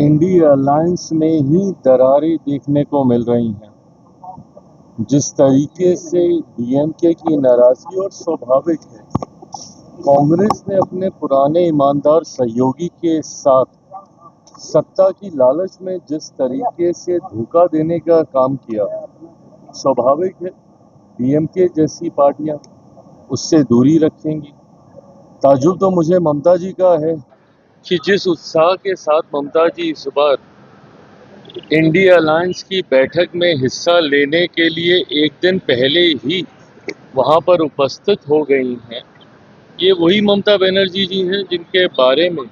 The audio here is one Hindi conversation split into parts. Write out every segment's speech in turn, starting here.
इंडिया अलायंस में ही दरारें देखने को मिल रही हैं। जिस तरीके से डीएमके की नाराजगी और स्वाभाविक है, कांग्रेस ने अपने पुराने ईमानदार सहयोगी के साथ सत्ता की लालच में जिस तरीके से धोखा देने का काम किया, स्वाभाविक है डीएमके जैसी पार्टियां उससे दूरी रखेंगी। ताज्जुब तो मुझे ममता जी का है कि जिस उत्साह के साथ ममता जी इस बार इंडिया अलायंस की बैठक में हिस्सा लेने के लिए एक दिन पहले ही वहां पर उपस्थित हो गई हैं। ये वही ममता बनर्जी जी हैं जिनके बारे में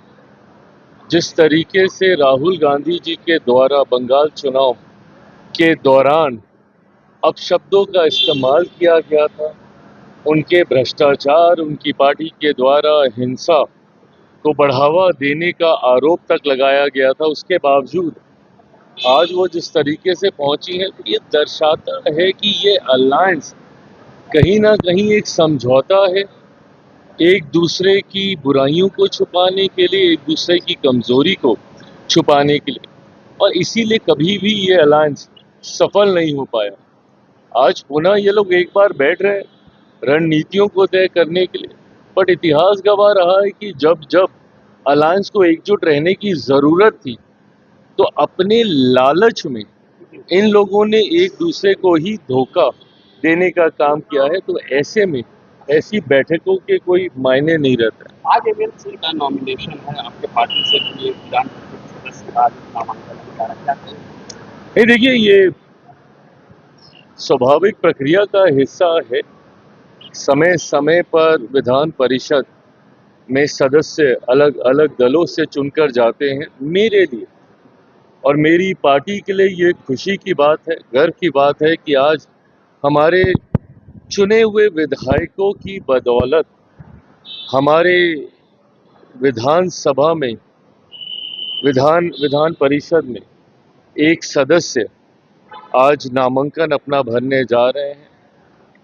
जिस तरीके से राहुल गांधी जी के द्वारा बंगाल चुनाव के दौरान अपशब्दों का इस्तेमाल किया गया था, उनके भ्रष्टाचार, उनकी पार्टी के द्वारा हिंसा को बढ़ावा देने का आरोप तक लगाया गया था, उसके बावजूद आज वो जिस तरीके से पहुंची है, तो ये दर्शाता है कि ये अलायंस कहीं ना कहीं एक समझौता है, एक दूसरे की बुराइयों को छुपाने के लिए, एक दूसरे की कमजोरी को छुपाने के लिए, और इसीलिए कभी भी ये अलायंस सफल नहीं हो पाया। आज पुनः ये लोग एक बार बैठ रहे हैं रणनीतियों को तय करने के लिए, बट इतिहास गवाह रहा है कि जब जब अलायंस को एकजुट रहने की जरूरत थी, तो अपने लालच में इन लोगों ने एक दूसरे को ही धोखा देने का काम किया है। तो ऐसे में ऐसी बैठकों के कोई मायने नहीं रहता। आज एमएलसी का नॉमिनेशन है आपके पार्टी से लिए विधान परिषद सदस्य का नामांकन किया क्या कहें? नहीं, देखिए, ये स्वाभाविक प्रक्रिया का हिस्सा है। समय समय पर विधान परिषद में सदस्य अलग अलग दलों से चुनकर जाते हैं। मेरे लिए और मेरी पार्टी के लिए ये खुशी की बात है, गर्व की बात है कि आज हमारे चुने हुए विधायकों की बदौलत हमारे विधानसभा में विधान परिषद में एक सदस्य आज नामांकन अपना भरने जा रहे हैं।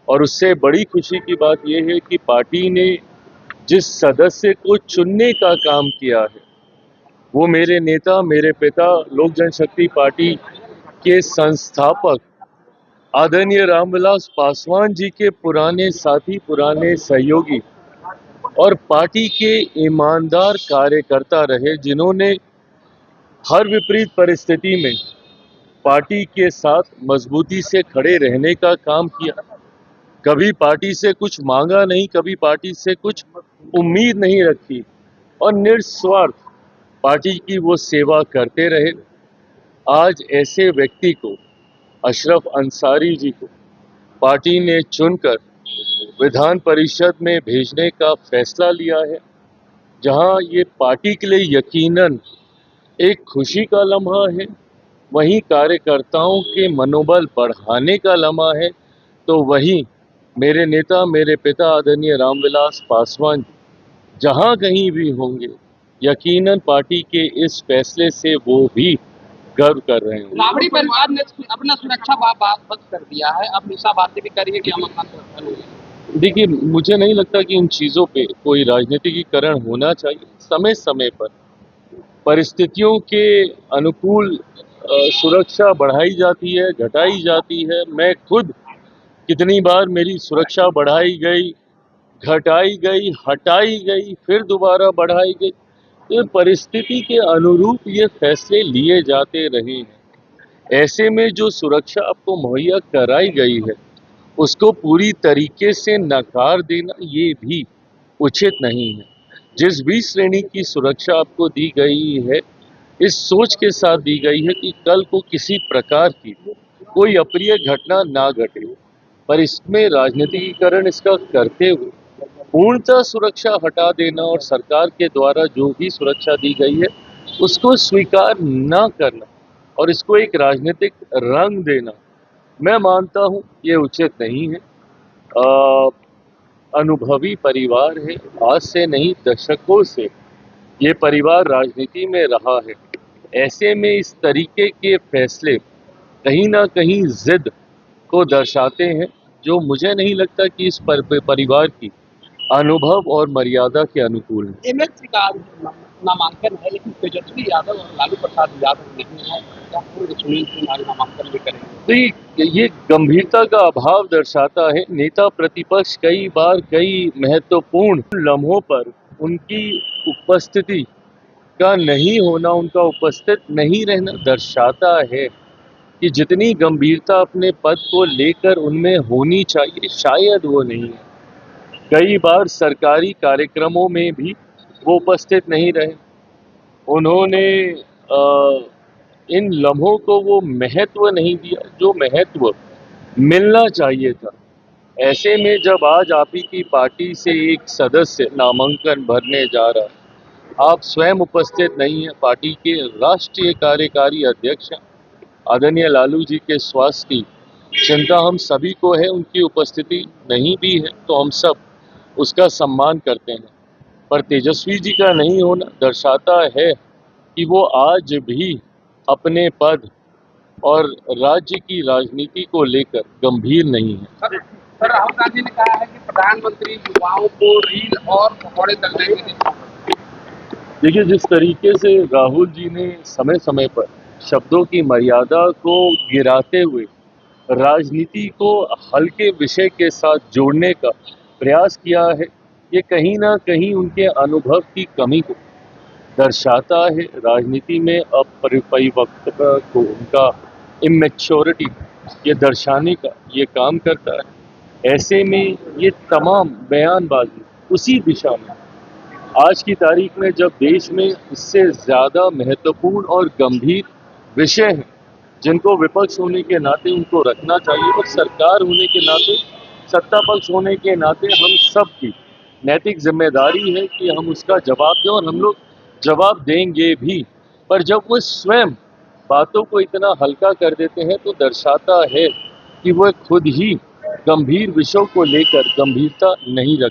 और उससे बड़ी खुशी की बात यह है कि पार्टी ने जिस सदस्य को चुनने का काम किया है, वो मेरे नेता, मेरे पिता, लोक जनशक्ति पार्टी के संस्थापक आदरणीय रामविलास पासवान जी के पुराने साथी, पुराने सहयोगी और पार्टी के ईमानदार कार्यकर्ता रहे, जिन्होंने हर विपरीत परिस्थिति में पार्टी के साथ मजबूती से खड़े रहने का काम किया। कभी पार्टी से कुछ मांगा नहीं, कभी पार्टी से कुछ उम्मीद नहीं रखी और निस्वार्थ पार्टी की वो सेवा करते रहे। आज ऐसे व्यक्ति को, अशरफ अंसारी जी को, पार्टी ने चुनकर विधान परिषद में भेजने का फैसला लिया है, जहां ये पार्टी के लिए यकीनन एक खुशी का लम्हा है, वहीं कार्यकर्ताओं के मनोबल बढ़ाने का लम्हा है। तो वहीं मेरे नेता, मेरे पिता आदरणीय रामविलास पासवान जहां कहीं भी होंगे, यकीनन पार्टी के इस फैसले से वो भी गर्व कर रहे हैं। राबड़ी परिवार ने अपना सुरक्षा बंद कर दिया है, अब निशा बातें भी करिए कि हम अपना सुरक्षा लेंगे। देखिए, मुझे नहीं लगता कि इन चीज़ों पे कोई राजनीतिकीकरण होना चाहिए। समय समय पर परिस्थितियों के अनुकूल सुरक्षा बढ़ाई जाती है, घटाई जाती है। मैं खुद कितनी बार मेरी सुरक्षा बढ़ाई गई, घटाई गई, हटाई गई, फिर दोबारा बढ़ाई गई। तो परिस्थिति के अनुरूप ये फैसले लिए जाते रहे हैं। ऐसे में जो सुरक्षा आपको मुहैया कराई गई है, उसको पूरी तरीके से नकार देना ये भी उचित नहीं है। जिस भी श्रेणी की सुरक्षा आपको दी गई है, इस सोच के साथ दी गई है कि कल को किसी प्रकार की कोई अप्रिय घटना ना घटे, पर इसमें राजनीतिकीकरण इसका करते हुए पूर्णतः सुरक्षा हटा देना और सरकार के द्वारा जो भी सुरक्षा दी गई है उसको स्वीकार ना करना और इसको एक राजनीतिक रंग देना, मैं मानता हूं ये उचित नहीं है। अनुभवी परिवार है, आज से नहीं दशकों से ये परिवार राजनीति में रहा है। ऐसे में इस तरीके के फैसले कहीं ना कहीं जिद को दर्शाते हैं, जो मुझे नहीं लगता कि इस परिवार की अनुभव और मर्यादा के अनुकूल है। एमएलसी का नामांकन है, लेकिन तेजस्वी यादव और लालू प्रसाद यादव नहीं है। क्या पूर्व सुनील सिंह आज नामांकन भी करेंगे? तो ये गंभीरता का अभाव दर्शाता है। नेता प्रतिपक्ष कई बार कई महत्वपूर्ण लम्हों पर उनकी उपस्थिति का नहीं होना, उनका उपस्थित नहीं रहना दर्शाता है कि जितनी गंभीरता अपने पद को लेकर उनमें होनी चाहिए शायद वो नहीं है। कई बार सरकारी कार्यक्रमों में भी वो उपस्थित नहीं रहे। उन्होंने इन लम्हों को वो महत्व नहीं दिया जो महत्व मिलना चाहिए था। ऐसे में जब आज आप ही की पार्टी से एक सदस्य नामांकन भरने जा रहा है, आप स्वयं उपस्थित नहीं है। पार्टी के राष्ट्रीय कार्यकारी अध्यक्ष आदरणीय लालू जी के स्वास्थ्य की चिंता हम सभी को है, उनकी उपस्थिति नहीं भी है तो हम सब उसका सम्मान करते हैं। पर तेजस्वी जी का नहीं होना दर्शाता है कि वो आज भी अपने पद और राज्य की राजनीति को लेकर गंभीर नहीं है। सर राहुल गांधी ने कहा है कि प्रधानमंत्री युवाओं को रील और पकौड़े तलने के लिए। देखिए, जिस तरीके से राहुल जी ने समय समय पर शब्दों की मर्यादा को गिराते हुए राजनीति को हल्के विषय के साथ जोड़ने का प्रयास किया है, ये कहीं ना कहीं उनके अनुभव की कमी को दर्शाता है। राजनीति में अपरिपक्वता को, उनका इमेच्योरिटी ये दर्शाने का ये काम करता है। ऐसे में ये तमाम बयानबाजी उसी दिशा में आज की तारीख में, जब देश में इससे ज़्यादा महत्वपूर्ण और गंभीर विषय हैं जिनको विपक्ष होने के नाते उनको रखना चाहिए, और सरकार होने के नाते, सत्ता पक्ष होने के नाते हम सब की नैतिक जिम्मेदारी है कि हम उसका जवाब दें, और हम लोग जवाब देंगे भी। पर जब वो स्वयं बातों को इतना हल्का कर देते हैं तो दर्शाता है कि वो खुद ही गंभीर विषयों को लेकर गंभीरता नहीं रखते।